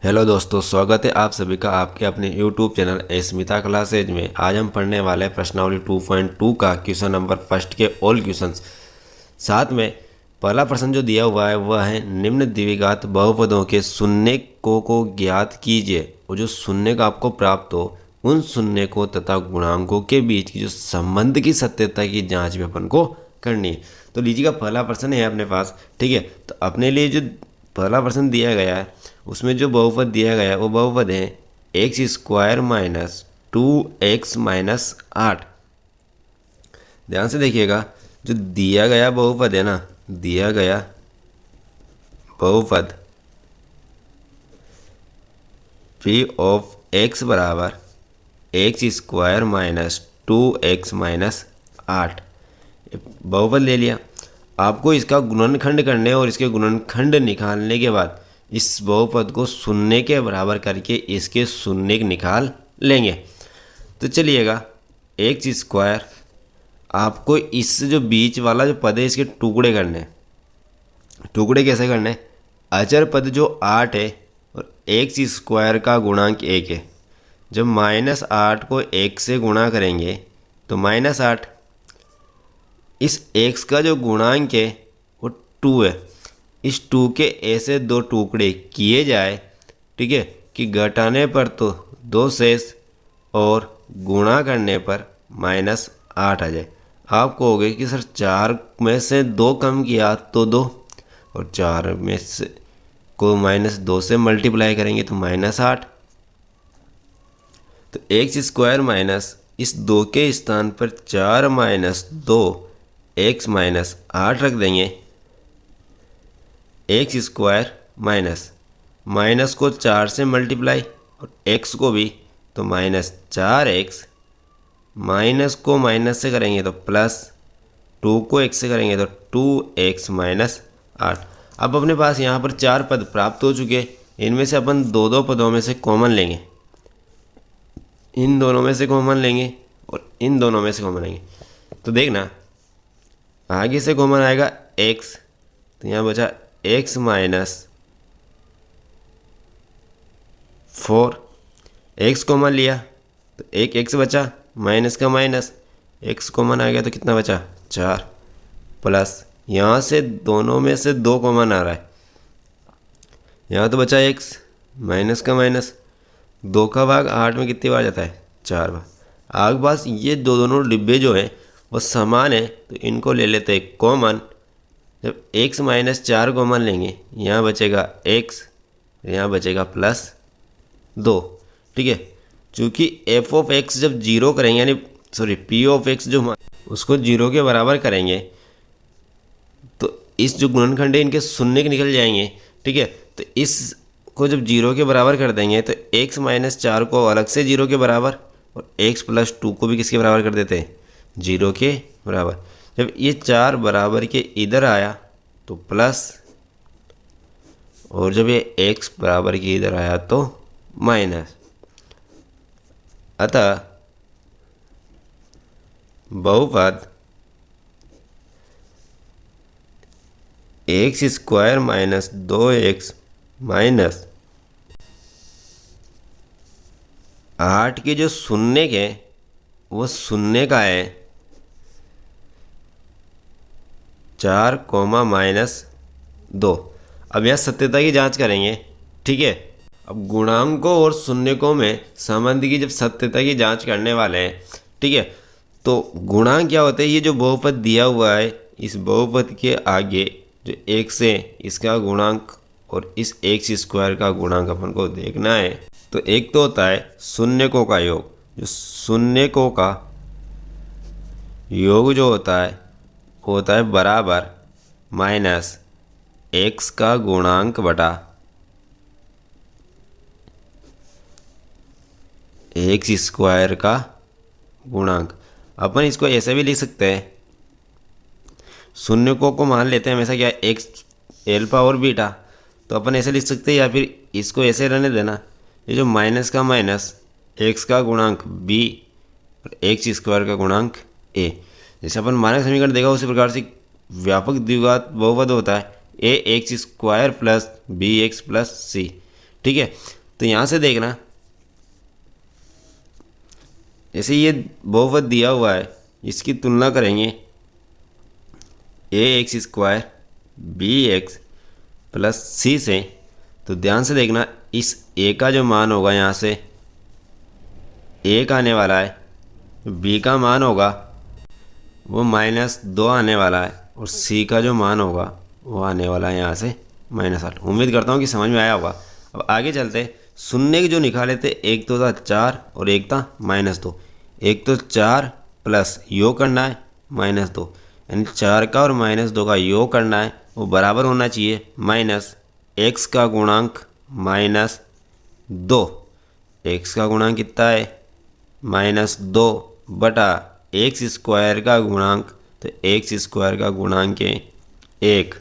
Hello दोस्तों, स्वागत है आप सभी का आपके अपने YouTube चैनल स्मिता क्लासेज में। आज हम पढ़ने वाले हैं प्रश्नावली 2.2 का क्वेश्चन नंबर फर्स्ट के ऑल क्वेश्चंस। साथ में पहला प्रश्न जो दिया हुआ है वह है निम्न द्विघात बहुपदों के शून्य को ज्ञात कीजिए। और जो शून्य का आपको प्राप्त हो उन शून्य को तथा गुणांकों के बीच की जो संबंध की सत्यता की जाँच भी अपन को करनी है। तो लीजिएगा पहला प्रश्न है अपने पास, ठीक है। तो अपने लिए जो पहला प्रश्न दिया गया है उसमें जो बहुपद दिया गया है वो बहुपद है x square minus 2x minus 8। ध्यान से देखिएगा, जो दिया गया बहुपद है ना, दिया गया बहुपद p ऑफ x बराबर x square minus 2x minus 8 बहुपद ले लिया। आपको इसका गुणनखंड करने और इसके गुणनखंड निकालने के बाद इस बहुपद को शून्य के बराबर करके इसके शून्य निकाल लेंगे। तो चलिएगा, एक्स स्क्वायर आपको इस जो बीच वाला जो पद है इसके टुकड़े करने हैं। टुकड़े कैसे करने हैं? अचर पद जो 8 है और एक्स स्क्वायर का गुणांक 1 है। जब -8 को 1 से गुणा करेंगे तो -8, इस x का जो गुणांक है वो 2 है। इस 2 के ऐसे दो टुकड़े किए जाए, ठीक है, कि घटाने पर तो 2 शेष और गुणा करने पर -8 आ जाए। आप कहोगे कि सर 4 में से 2 कम किया तो 2, और 4 में से को -2 से मल्टीप्लाई करेंगे तो -8। तो एक्स स्क्वायर माइनस इस 2 के स्थान पर 4 माइनस 2 एक्स माइनस 8 रख देंगे। एक्स स्क्वायर माइनस को 4 से मल्टीप्लाई और एक्स को भी तो -4x, माइनस को माइनस से करेंगे तो प्लस, 2 को x से करेंगे तो 2x माइनस 8। अब अपने पास यहाँ पर 4 पद प्राप्त हो चुके। इनमें से अपन दो पदों में से कॉमन लेंगे, इन दोनों में से कॉमन लेंगे और इन दोनों में से कॉमन लेंगे। तो देखना, आगे से कॉमन आएगा x, तो यहाँ बचा x माइनस 4। x कॉमन लिया तो एक x बचा, माइनस का माइनस, x कॉमन आ गया तो कितना बचा 4, प्लस यहाँ से दोनों में से 2 कॉमन आ रहा है। यहाँ तो बचा x, माइनस का माइनस, 2 का भाग 8 में कितनी बार जाता है 4 बार। आगे पास ये दोनों डिब्बे जो हैं वो समान है तो इनको ले लेते हैं कॉमन। जब x माइनस 4 कॉमन लेंगे, यहाँ बचेगा x, यहाँ बचेगा +2, ठीक है। चूँकि f ऑफ x जब 0 करेंगे, यानी सॉरी p ऑफ x जो उसको 0 के बराबर करेंगे तो इस जो गुणनखंड है इनके शून्य निकल जाएंगे, ठीक है। तो इस को जब 0 के बराबर कर देंगे तो x माइनस 4 को अलग से 0 के बराबर और x प्लस 2 को भी किसके बराबर कर देते हैं 0 के बराबर। जब ये 4 बराबर के इधर आया तो प्लस, और जब ये x बराबर के इधर आया तो माइनस। अतः बहुपद x square minus 2x minus 8 के जो शून्य के वो शून्य का है 4 -2। अब यह सत्यता की जांच करेंगे, ठीक है। अब गुणांकों और शून्यकों में संबंध की जब सत्यता की जांच करने वाले हैं, ठीक है, तो गुणांक क्या होते हैं? ये जो बहुपद दिया हुआ है इस बहुपद के आगे जो x है इसका गुणांक और इस एक्स स्क्वायर का गुणांक अपन को देखना है। तो एक तो होता है शून्यकों का योग, जो शून्यकों का योग जो होता है वो होता है बराबर माइनस x का गुणांक बटा एक्स स्क्वायर का गुणांक। अपन इसको ऐसे भी लिख सकते हैं, शून्यकों को मान लेते हैं हमेशा क्या एक्स एल्फा और बीटा, तो अपन ऐसे लिख सकते हैं, या फिर इसको ऐसे रहने देना, ये जो माइनस का माइनस एक्स का गुणांक b और एक्स स्क्वायर का गुणांक a। जैसे अपन मानक समीकरण देखा उसी प्रकार से व्यापक द्विघात बहुपद होता है A X square plus B X plus C, ठीक है, तो यहाँ से देखना, जैसे ये बहुपद दिया हुआ है, इसकी तुलना करेंगे ax square bx plus c से, तो ध्यान से देखना इस a का जो मान होगा यहाँ से एक आने वाला है, b का मान होगा वो -2 आने वाला है, और c का जो मान होगा वो आने वाला है यहाँ से -8। उम्मीद करता हूँ कि समझ में आया होगा। अब आगे चलते, शून्य के जो निकाले थे, एक तो था 4 और एक था -2। एक तो 4 प्लस योग करना है -2, यानी 4 का और -2 का योग करना है, वो बराबर होना चाहिए -x का गुणांक -2। x का गुणांक कितना है -2 बटा एक्स स्क्वायर का गुणांक, तो एक्स स्क्वायर का गुणांक है 1।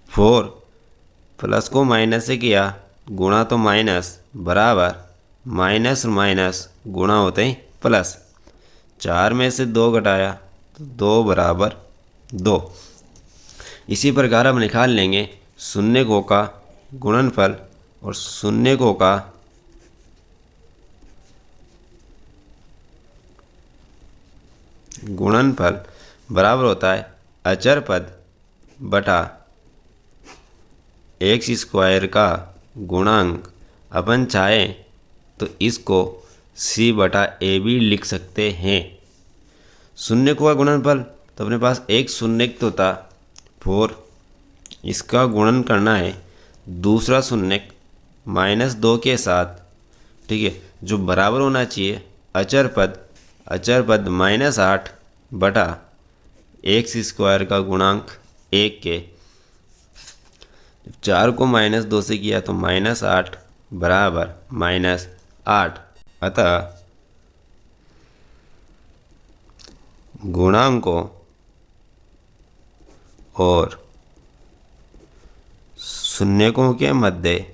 4 प्लस को माइनस से किया, गुणा तो माइनस, बराबर माइनस माइनस गुणा होते हैं प्लस। 4 में से 2 घटाया तो 2 बराबर 2। इसी प्रकार हम निकाल लेंगे शून्यकों का गुणनफल और शून्यकों का गुणनफल बराबर होता है अचर पद बटा एक्स स्क्वायर का गुणांक। अपन चाहें तो इसको c बटा ए भी लिख सकते हैं। शून्यकों का गुणनफल, तो अपने पास एक शून्यक तो था 4, इसका गुणन करना है दूसरा शून्यक -2 के साथ, ठीक है, जो बराबर होना चाहिए अचर पद -8 बटा एक्स स्क्वायर का गुणांक 1 के। 4 को -2 से किया तो -8 बराबर -8। अतः गुणांकों और शून्यकों के मध्य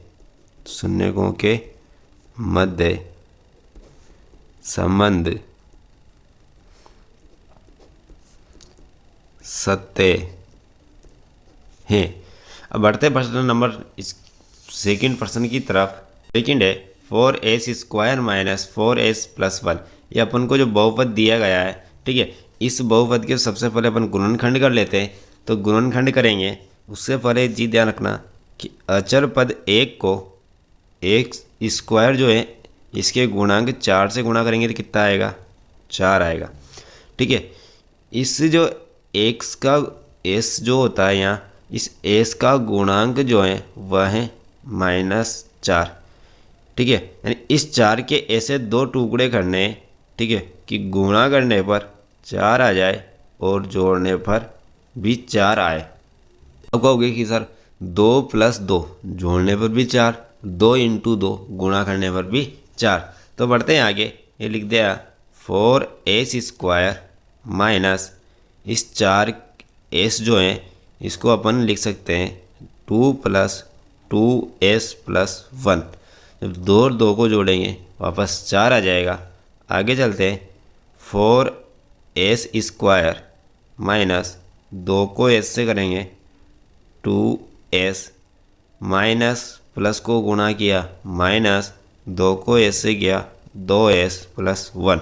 संबंध सत्य हैं। अब बढ़ते प्रश्न नंबर इस सेकंड प्रश्न की तरफ। सेकंड है 4s square minus 4s plus 1। ये अपन को जो बहुपद दिया गया है, ठीक है, इस बहुपद के सबसे पहले अपन गुणनखंड कर लेते हैं। तो गुणनखंड करेंगे उससे पहले जी ध्यान रखना कि अचर पद 1 को एक्स स्क्वायर जो है इसके गुणांक 4 से गुणा करेंगे तो कितना आएगा 4 आएगा, ठीक है। इस जो एक्स का एस जो होता है यहाँ, इस एस का गुणांक जो है वह है -4, ठीक है। यानी इस 4 के ऐसे 2 टुकड़े करने हैं, ठीक है, कि गुणा करने पर 4 आ जाए और जोड़ने पर भी 4 आए। अब कहोगे कि सर 2 + 2 जोड़ने पर भी 4, 2 × 2 गुणा करने पर भी 4। तो बढ़ते हैं आगे, ये लिख दिया 4s स्क्वायर माइनस इस 4s जो है इसको अपन लिख सकते हैं 2 + 2s + 1। जब 2 और 2 को जोड़ेंगे वापस 4 आ जाएगा। आगे चलते हैं 4s स्क्वायर माइनस 2 को s से करेंगे 2s माइनस प्लस को गुणा किया माइनस 2 को s से किया 2s + 1।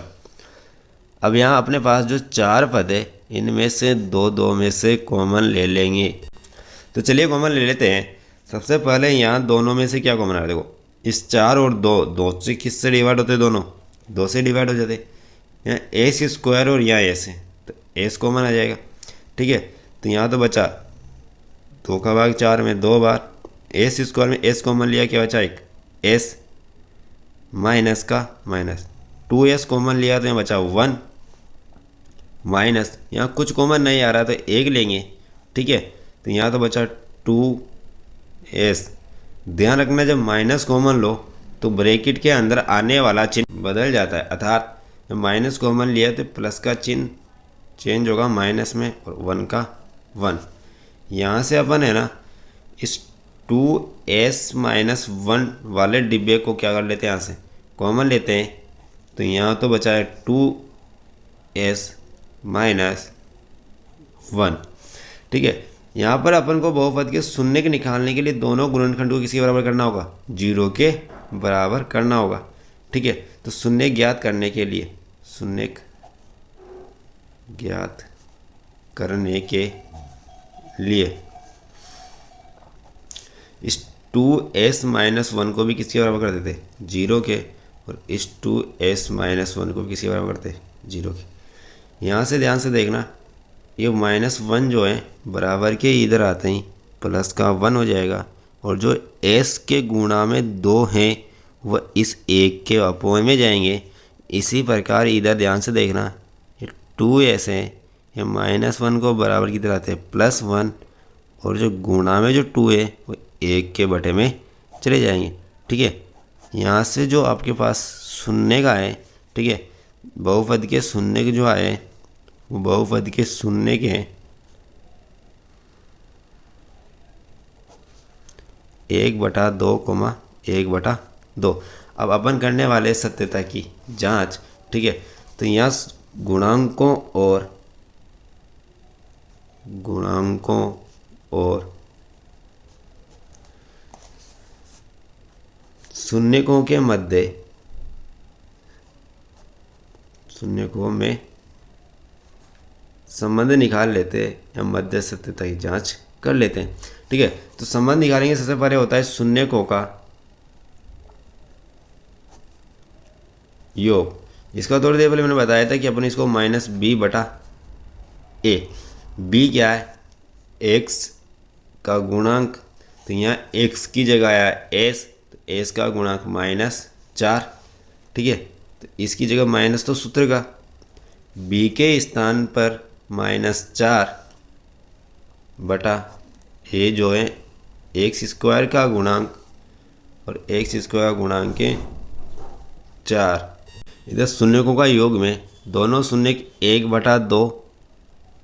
अब यहाँ अपने पास जो 4 पद है इनमें से 2 में से कॉमन ले लेंगे। तो चलिए कॉमन ले लेते हैं। सबसे पहले यहाँ दोनों में से क्या कॉमन आ रहा है, देखो इस 4 और 2 से किससे डिवाइड होते, दोनों 2 से डिवाइड हो जाते। यहाँ एस स्क्वायर और यहाँ एस है तो एस कॉमन आ जाएगा, ठीक है। तो यहाँ तो बचा 2 का भाग 4 में 2 बार, एस स्क्वायर में एस कॉमन लिया, क्या बचा एक एस माइनस का माइनस, 2s कॉमन लिया तो यहाँ बचा 1 माइनस, यहाँ कुछ कॉमन नहीं आ रहा तो 1 लेंगे, ठीक है। तो यहाँ तो बचा 2s। ध्यान रखना जब माइनस कॉमन लो तो ब्रैकेट के अंदर आने वाला चिन्ह बदल जाता है, अर्थात जब माइनस कॉमन लिया तो प्लस का चिन्ह चेंज होगा माइनस में और 1 का 1। यहाँ से अपन है ना इस 2s - 1 वाले डिब्बे को क्या कर लेते हैं, यहाँ से कॉमन लेते हैं। तो यहाँ तो बचा है 2s - 1, ठीक है। यहाँ पर अपन को बहुपद के शून्य के निकालने के लिए दोनों गुणनखंड को किसके बराबर करना होगा, 0 के बराबर करना होगा। ठीक है, तो शून्य ज्ञात करने के लिए, शून्य ज्ञात करने के लिए इस 2s-1 को भी किसके बराबर कर देते, 0 के, और इस 2s-1 को भी किसके बराबर करते, 0 के। यहाँ से ध्यान से देखना, ये -1 जो है बराबर के इधर आते ही प्लस का 1 हो जाएगा, और जो s के गुणा में 2 हैं वह इस 1 के अपोज में जाएंगे। इसी प्रकार इधर ध्यान से देखना, ये 2s है, ये -1 को बराबर की तरह आते हैं +1, और जो गुणा में जो 2 है वो 1 के बटे में चले जाएंगे। ठीक है, यहाँ से जो आपके पास शून्य का है, ठीक है, बहुपद के शून्य के जो आए वो बहुपद के शून्य के हैं 1/2, 1/2। अब अपन करने वाले सत्यता की जांच। ठीक है, तो यहाँ गुणांकों और शून्यकों के मध्य, शून्यकों में संबंध निकाल लेते हैं या मध्य सत्यता की जांच कर लेते हैं। ठीक है, तो संबंध निकालेंगे, सबसे पहले होता है शून्यकों का योग। इसका थोड़ी देर पहले मैंने बताया था कि अपन इसको -b/a, b क्या है, x का गुणांक, तो यहाँ x की जगह आया s, तो s का गुणांक -4। ठीक है, तो इसकी जगह माइनस तो सूत्र का, b के स्थान पर -4/a जो है x² का गुणांक, और x² का गुणांक है 4। इधर शून्यकों का योग में दोनों शून्य 1/2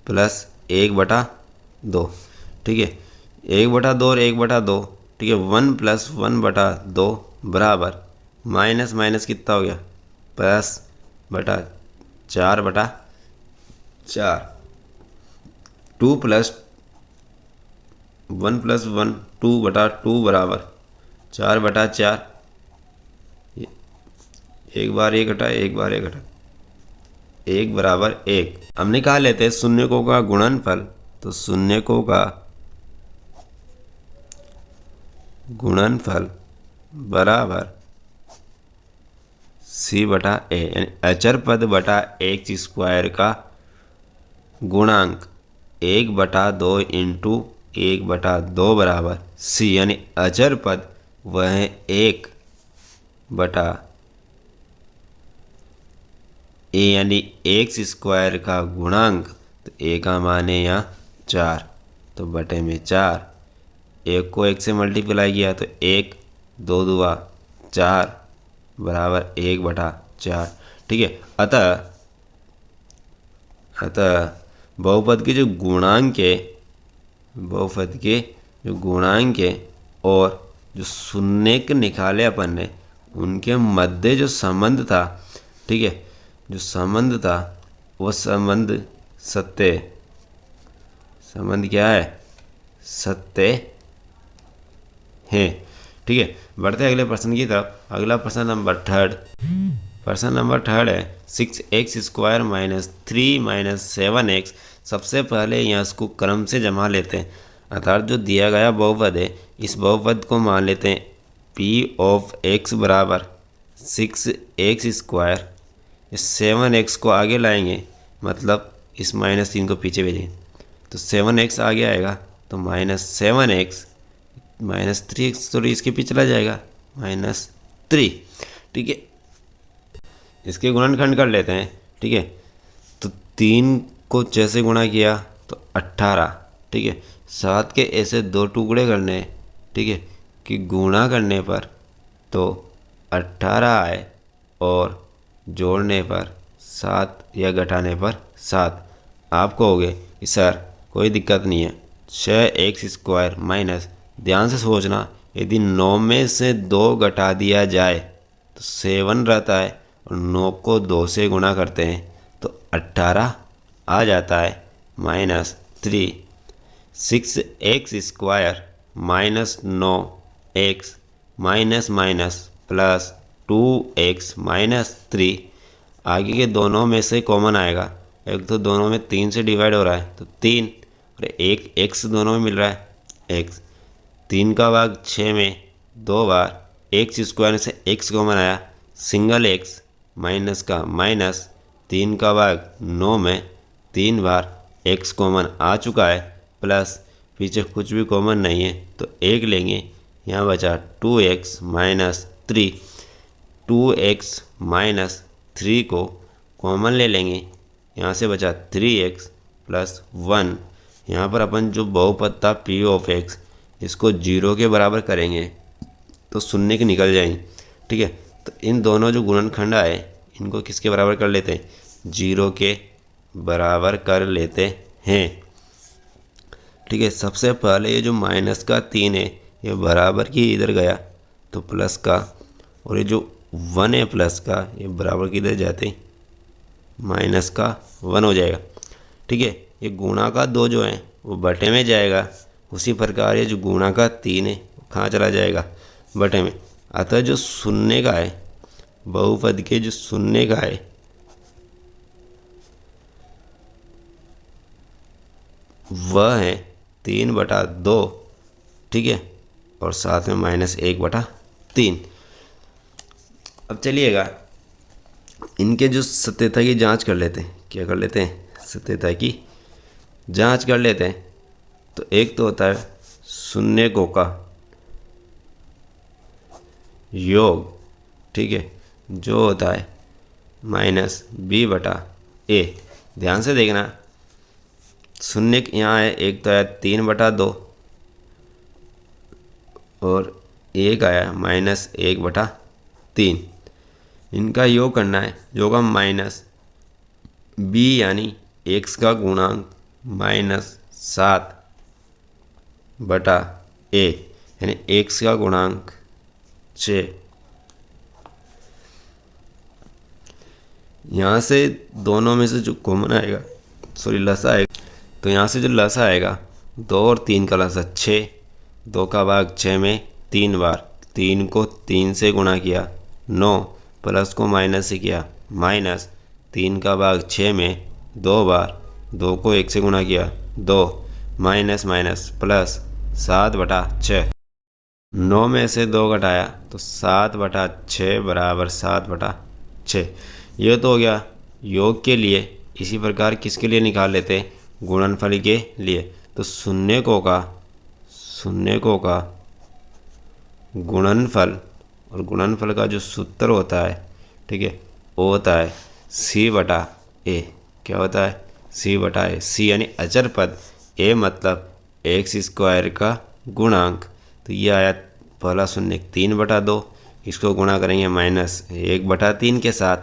प्लस 1/2। ठीक है, 1/2 और 1/2, ठीक है, 1 + 1/2 बराबर माइनस माइनस कितना हो गया, +4/4। 2 + 1 + 1 2/2 बराबर 4/4। एक बार 1 घटा, 1 बराबर 1। हम निकाल लेते हैं शून्यकों का गुणनफल। तो शून्यकों का गुणनफल बराबर c/a, यानी अचर पद बटा x² का गुणांक 1/2 × 1/2 बराबर c, यानी अचर पद वह है 1/a, यानी x² का गुणांक, तो a का मान है यहाँ 4, तो बटे में 4। 1 को 1 से मल्टीप्लाई किया तो 1 2 दूआ 4 बराबर 1/4। ठीक है, अतः बहुपद के जो गुणांक है और जो शून्यक निकाले अपन ने, उनके मध्य जो संबंध था, ठीक है, जो संबंध था वो संबंध क्या है, सत्य है। ठीक है, बढ़ते हैं अगले प्रश्न की तरफ। अगला प्रश्न नंबर थर्ड है 6x² - 3 - 7x। सबसे पहले यहाँ इसको क्रम से जमा लेते हैं, अर्थात जो दिया गया बहुपद है, इस बहुपद को मान लेते हैं p(x) बराबर 6x²। इस 7x को आगे लाएंगे, मतलब इस -3 को पीछे भेजेंगे, तो 7x आगे आएगा, तो -7x -3x तो इसके पीछे चला जाएगा, -3। ठीक है, इसके गुणनखंड कर लेते हैं। ठीक है, तो 3 को जैसे गुणा किया तो 18। ठीक है, 7 के ऐसे 2 टुकड़े करने, ठीक है, कि गुणा करने पर तो 18 आए और जोड़ने पर 7 या घटाने पर 7। आप कहोगे कि सर कोई दिक्कत नहीं है, 6x² माइनस, ध्यान से सोचना, यदि 9 में से 2 घटा दिया जाए तो 7 रहता है, और 9 को 2 से गुणा करते हैं तो 18 आ जाता है, -3। 6x² minus 9x minus minus plus 2x minus 3। आगे के दोनों में से कॉमन आएगा, एक तो दोनों में 3 से डिवाइड हो रहा है तो 3 और एक x दोनों में मिल रहा है x। 3 का भाग 6 में 2 बार, x² से x कॉमन आया, सिंगल x माइनस का माइनस, 3 का भाग 9 में 3 बार x कॉमन आ चुका है, प्लस पीछे कुछ भी कॉमन नहीं है तो 1 लेंगे, यहाँ बचा 2x माइनस 3। 2x माइनस 3 को कॉमन ले लेंगे, यहाँ से बचा 3x प्लस 1। यहाँ पर अपन जो बहुपद था p ऑफ x इसको 0 के बराबर करेंगे तो शून्य के निकल जाएंगे। ठीक है, तो इन दोनों जो गुणनखंड आए इनको किसके बराबर कर लेते हैं, 0 के बराबर कर लेते हैं। ठीक है, सबसे पहले ये जो माइनस का 3 है ये बराबर की इधर गया तो प्लस का, और ये जो 1 है प्लस का ये बराबर की इधर जाते माइनस का 1 हो जाएगा। ठीक है, ये गुणा का 2 जो है वो बटे में जाएगा, उसी प्रकार ये जो गुणा का 3 है वो कहाँ चला जाएगा, बटे में। अतः जो शून्य का है, बहुपद के जो शून्य का है वह है 3/2। ठीक है, और साथ में -1/3। अब चलिएगा इनके जो सत्यता की जांच कर लेते हैं। क्या कर लेते हैं, सत्यता की जांच कर लेते हैं। तो एक तो होता है शून्यकों का योग, ठीक है, जो होता है -b/a। ध्यान से देखना, शून्य यहाँ है, एक तो आया 3/2 और एक आया -1/3। इनका योग करना है, योग का माइनस b यानी x का गुणांक -7/a यानी x का गुणांक 6। यहाँ से दोनों में से जो कॉमन आएगा, सॉरी लसा आएगा, तो यहाँ से जो लसा आएगा 2 और 3 का लसा 6, 2 का भाग 6 में 3 बार, 3 को 3 से गुणा किया 9, प्लस को माइनस से किया माइनस, 3 का भाग 6 में 2 बार, 2 को 1 से गुणा किया 2, माइनस माइनस प्लस 7/6। 9 में से 2 घटाया तो 7/6 बराबर 7/6। ये तो हो गया योग के लिए। इसी प्रकार किसके लिए निकाल लेते हैं, गुणनफल के लिए। तो शून्यकों का गुणनफल, और गुणनफल का जो सूत्र होता है, ठीक है, वो होता है c/a। क्या होता है, c/a। c यानी अचर पद, a मतलब x² का गुणांक। तो ये आया पहला शून्य 3/2, इसको गुणा करेंगे -1/3 के साथ,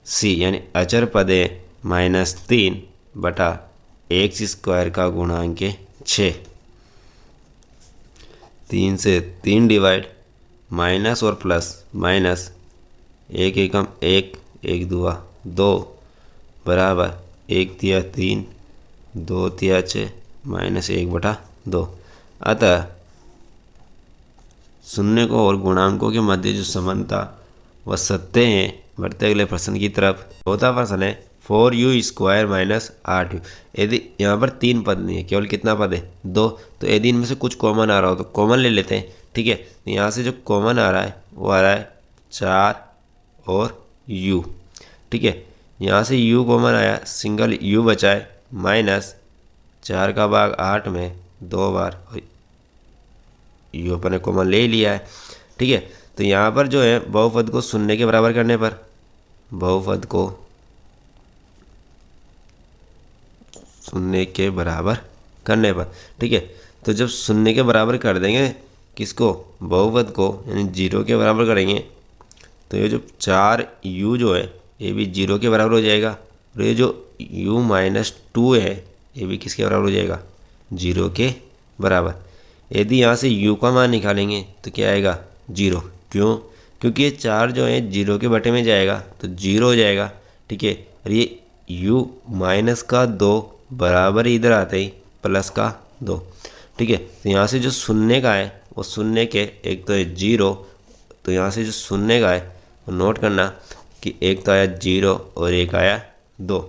c यानी अचर पद है -3/x² का गुणांक है 6। 3 से 3 डिवाइड, माइनस और प्लस माइनस, 1 एकम 1, 1 दूआ 2 बराबर 1 तिया 3, 2 तिया 6, -1/2। अतः शून्य को और गुणांकों के मध्य जो समानता वह सत्य हैं। बढ़ते अगले प्रश्न की तरफ। चौथा प्रश्न है 4u² - 8u। यदि यहाँ पर 3 पद नहीं है, केवल कितना पद है, 2, तो यदि इनमें से कुछ कॉमन आ रहा हो तो कॉमन ले लेते हैं। ठीक है, तो यहाँ से जो कॉमन आ रहा है वो आ रहा है 4 और u। ठीक है, यहाँ से u कॉमन आया, सिंगल u बचा है, -4 का भाग 8 में 2 बार, u अपन ने कॉमन ले लिया है। ठीक है, तो यहाँ पर जो है बहुपद को शून्य के बराबर करने पर, बहुपद को शून्य के बराबर करने पर, ठीक है, तो जब शून्य के बराबर कर देंगे किसको, बहुपद को, यानी 0 के बराबर करेंगे, तो ये जो 4u जो है ये भी 0 के बराबर हो जाएगा, और ये जो u-2 है ये भी किसके बराबर हो जाएगा, 0 के बराबर। यदि यहाँ से u का मान निकालेंगे तो क्या आएगा, 0। क्यों, क्योंकि ये 4 जो है 0 के बटे में जाएगा तो 0 हो जाएगा। ठीक है, और ये u-2 बराबर इधर आते ही प्लस का 2। ठीक है, तो यहाँ से जो शून्य का है वो शून्य के एक तो है 0, तो यहाँ से जो शून्य का है वो नोट करना कि एक तो आया 0 और एक आया 2।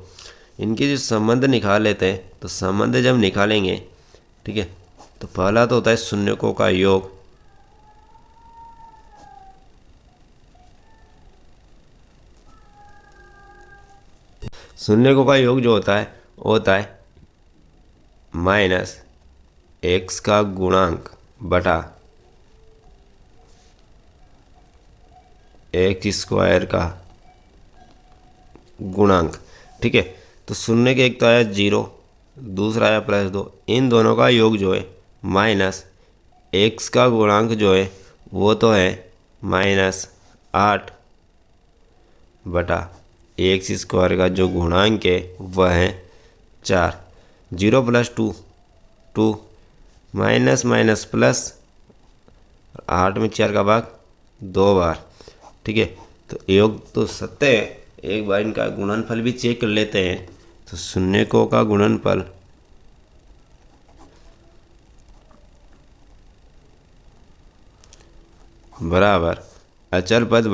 इनके जो संबंध निकाल लेते हैं, तो संबंध जब निकालेंगे, ठीक है, तो पहला तो होता है शून्यकों का योग, शून्यकों का योग जो होता है वो होता है माइनस एक्स का गुणांक बटा एक्स स्क्वायर का गुणांक। ठीक है, तो शून्य के एक तो आया 0, दूसरा आया +2, इन दोनों का योग जो है माइनस एक्स का गुणांक जो है वो तो है -8 बटा एक्स स्क्वायर का जो गुणांक है वह है 4। 0 + 2 2, माइनस माइनस प्लस, 8 में 4 का भाग 2 बार। ठीक है, तो योग तो सत्य है, एक बार इनका गुणनफल भी चेक कर लेते हैं। तो शून्यकों का गुणनफल बराबर अचर पद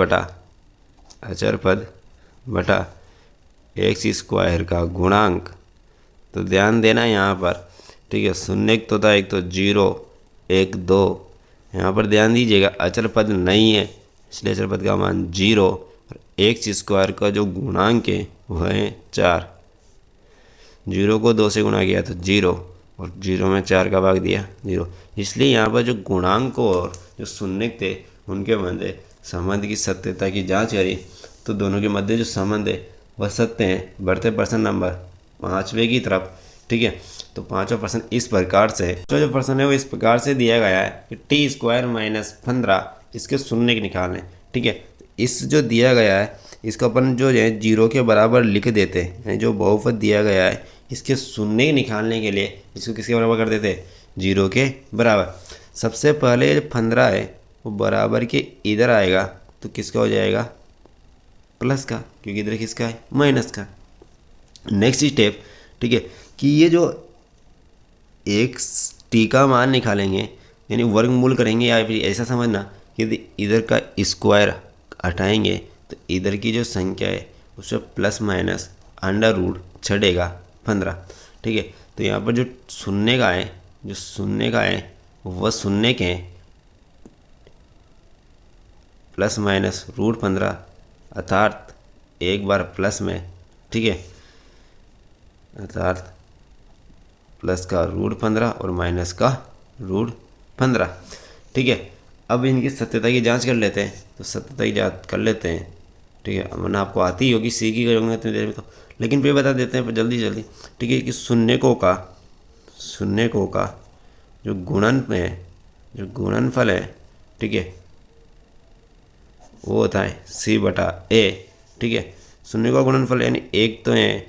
बटा एक्स स्क्वायर का गुणांक। तो ध्यान देना यहाँ पर, ठीक है, शून्य तो था एक तो 0 1 2, यहाँ पर ध्यान दीजिएगा अचर पद नहीं है, इसलिए अचर पद का मान 0 और एक्स स्क्वायर का जो गुणांक है वह है 4। 0 को 2 से गुणा किया तो 0 और 0 में 4 का भाग दिया 0, इसलिए यहाँ पर जो गुणांक और जो शून्य थे उनके मध्य संबंध की सत्यता की जांच करी, तो दोनों के मध्य जो संबंध है वह सत्य हैं। बढ़ते प्रश्न नंबर 5वें की तरफ। ठीक है, तो 5वां प्रश्न इस प्रकार से, जो प्रश्न है वो इस प्रकार से दिया गया है कि t² - 15 इसके शून्य के निकालने। ठीक है, इस जो दिया गया है इसको अपन जो है 0 के बराबर लिख देते हैं। जो बहुपद दिया गया है इसके शून्य निकालने के लिए इसको किसके बराबर कर देते हैं, 0 के बराबर। सबसे पहले जो 15 है वो बराबर के इधर आएगा, तो किसका हो जाएगा, प्लस का, क्योंकि इधर किसका है, माइनस का। नेक्स्ट स्टेप, ठीक है, कि ये जो एक टी का मान निकालेंगे, यानी वर्गमूल करेंगे, या फिर ऐसा समझना कि इधर का स्क्वायर हटाएंगे तो इधर की जो संख्या है उसमें प्लस माइनस अंडर रूट छड़ेगा 15। ठीक है, तो यहाँ पर जो शून्य का है वह शून्य के प्लस माइनस √15, अर्थात एक बार प्लस में, ठीक है, अर्थात प्लस का √15 और माइनस का √15। ठीक है, अब इनकी सत्यता की जांच कर लेते हैं। तो सत्यता की जांच कर लेते हैं, ठीक है, वरना आपको आती ही होगी, सीखी करोगे इतनी देर में तो, लेकिन फिर बता देते हैं जल्दी जल्दी। ठीक है, कि शून्यकों का जो गुणनफल है, ठीक है, वो होता है C/A। ठीक है, शून्य का गुणनफल यानी एक तो है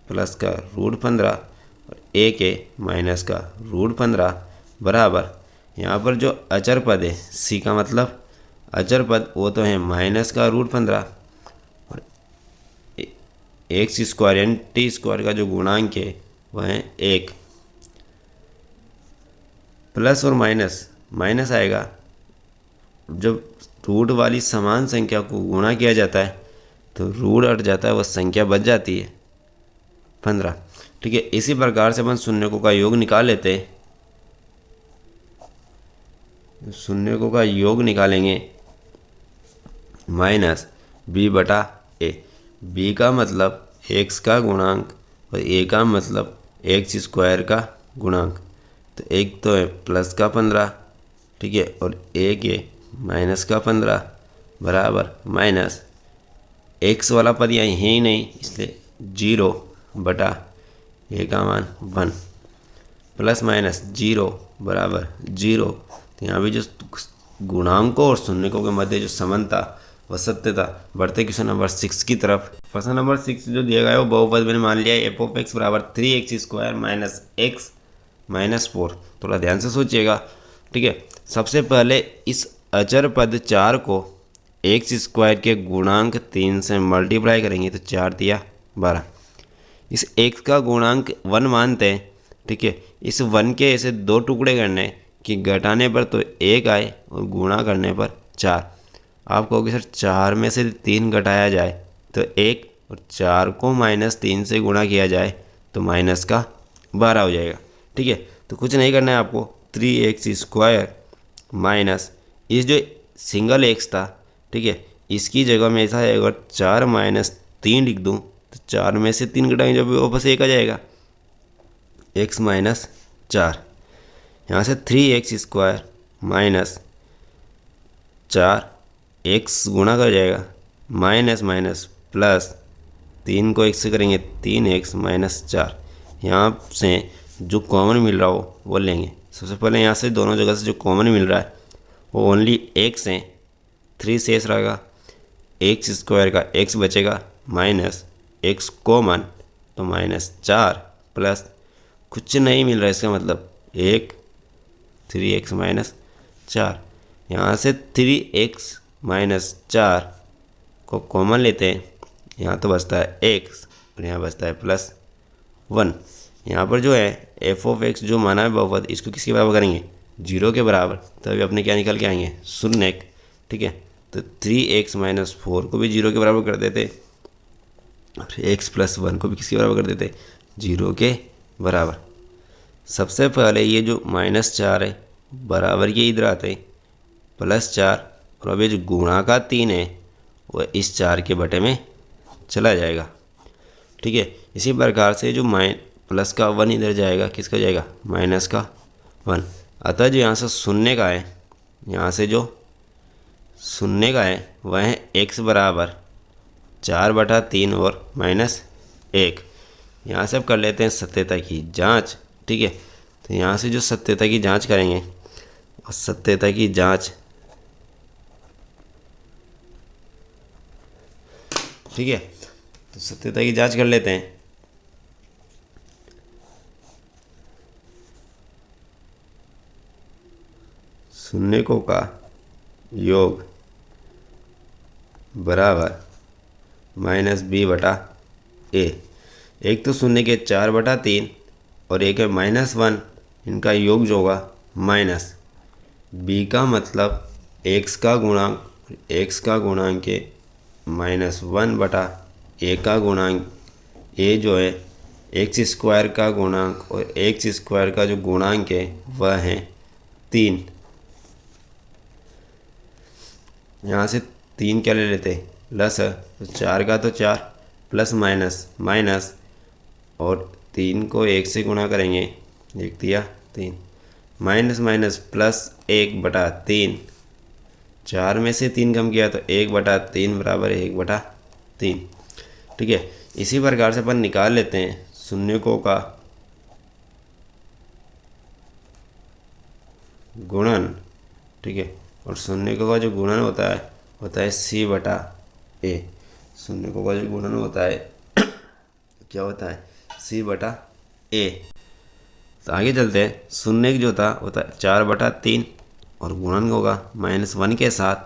प्लस का √15 और एक है माइनस का √15 बराबर, यहाँ पर जो अचर पद है C का मतलब अचर पद वो तो है माइनस का √15 और x² यानी t² का जो गुणांक है वह है 1। प्लस और माइनस आएगा, जब रूट वाली समान संख्या को गुणा किया जाता है तो रूट हट जाता है, वह संख्या बच जाती है 15। ठीक है, इसी प्रकार से अपन शून्यकों का योग निकाल लेते हैं। शून्यकों का योग निकालेंगे -b/a। b का मतलब x का गुणांक और a का मतलब x² का गुणांक। तो एक तो है प्लस का 15, ठीक है, और एक है माइनस का 15 बराबर माइनस x वाला पद यहाँ है ही नहीं, इसलिए 0/a का मान 1 प्लस माइनस 0 बराबर 0। तो यहाँ भी जो गुणांकों और शून्यकों के मध्य जो समानता व सत्यता। बढ़ते क्वेश्चन नंबर 6 की तरफ। प्रश्न नंबर 6 जो दिया गया है वो बहुपद मैंने मान लिया है f(x) बराबर 3x² - x - 4। थोड़ा ध्यान से सोचिएगा। ठीक है, सबसे पहले इस अचर पद 4 को x² के गुणांक 3 से मल्टीप्लाई करेंगे तो 4 × 12। इस x का गुणांक 1 मानते हैं, ठीक है। इस 1 के ऐसे 2 टुकड़े करने कि घटाने पर तो 1 आए और गुणा करने पर 4। आप कहोगे सर 4 में से 3 घटाया जाए तो 1 और 4 को -3 से गुणा किया जाए तो -12 हो जाएगा। ठीक है, तो कुछ नहीं करना है आपको, 3x² माइनस इस जो सिंगल x था, ठीक है, इसकी जगह में ऐसा है अगर 4 - 3 लिख दूँ तो 4 में से 3 घटाएंगे जब वापस 1 आ जाएगा, x - 4। यहाँ से 3x² माइनस 4 x गुणा कर जाएगा माइनस माइनस प्लस 3 को 1 से करेंगे 3x - 4। यहाँ से जो कॉमन मिल रहा हो वो लेंगे। सबसे पहले यहाँ से दोनों जगह से जो कॉमन मिल रहा है वो ओनली x है, 3 शेष रहेगा, x² का x बचेगा माइनस x कॉमन तो -4 प्लस कुछ नहीं मिल रहा है, इसका मतलब 1 3x - 4। यहाँ से 3x - 4 को कॉमन लेते हैं, यहाँ तो बचता है x और यहाँ बचता है +1। यहाँ पर जो है f(x) जो माना है बहुपद, इसको किसके बराबर करेंगे, 0 के बराबर, तभी अपने क्या निकल के आएंगे, शून्य। ठीक है, तो 3x - 4 को भी 0 के बराबर कर देते और x + 1 को भी किसके बराबर कर देते, 0 के बराबर। सबसे पहले ये जो -4 है बराबर ये इधर आते हैं +4 और अब ये जो गुणा का 3 है वह इस 4 के बटे में चला जाएगा। ठीक है, इसी प्रकार से जो प्लस का 1 इधर जाएगा, किसका जाएगा, -1। अतः जो यहाँ से शून्य का है, यहाँ से जो शून्य का है वह है x बराबर 4/3 और -1। यहाँ से अब कर लेते हैं सत्यता की जांच। ठीक है, तो यहाँ से जो सत्यता की जांच करेंगे और सत्यता की जांच, ठीक है, तो सत्यता की जांच कर लेते हैं। शून्यकों का योग बराबर -b/a। एक तो शून्य के 4/3 और एक है -1, इनका योग जो होगा माइनस b का मतलब x का गुणांक के -1/a का गुणांक, a जो है x² का गुणांक और x² का जो गुणांक है वह है 3। यहाँ से 3 क्या ले लेते हैं, प्लस है तो 4 का तो 4 प्लस माइनस और 3 को 1 से गुणा करेंगे, 1 दिया 3 माइनस प्लस 1/3। 4 में से 3 कम किया तो 1/3 बराबर है 1/3। ठीक है, इसी प्रकार से अपन निकाल लेते हैं शून्यकों का गुणन। ठीक है, और शून्यकों का जो गुणन होता है c/a। शून्यकों का जो गुणन होता है क्या होता है, c/a। तो आगे चलते हैं, शून्य जो होता है 4/3 और गुणन होगा -1 के साथ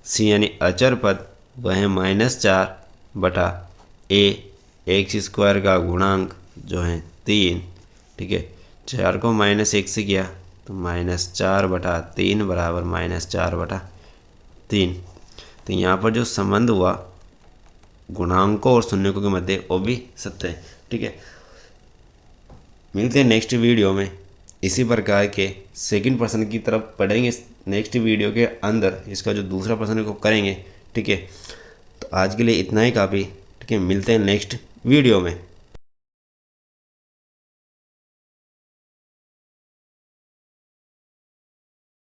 c यानी अचर पद वह है -4/a, x² का गुणांक जो है 3। ठीक है, 4 को -1 से किया तो -4/3 बराबर -4/3। तो यहाँ पर जो संबंध हुआ गुणांकों और शून्यकों के मध्य वो भी सत्य है। ठीक है, मिलते हैं नेक्स्ट वीडियो में। इसी प्रकार के सेकंड पर्सन की तरफ पढ़ेंगे नेक्स्ट वीडियो के अंदर, इसका जो दूसरा पर्सन को करेंगे। ठीक है, तो आज के लिए इतना ही काफ़ी। ठीक है, मिलते हैं नेक्स्ट वीडियो में।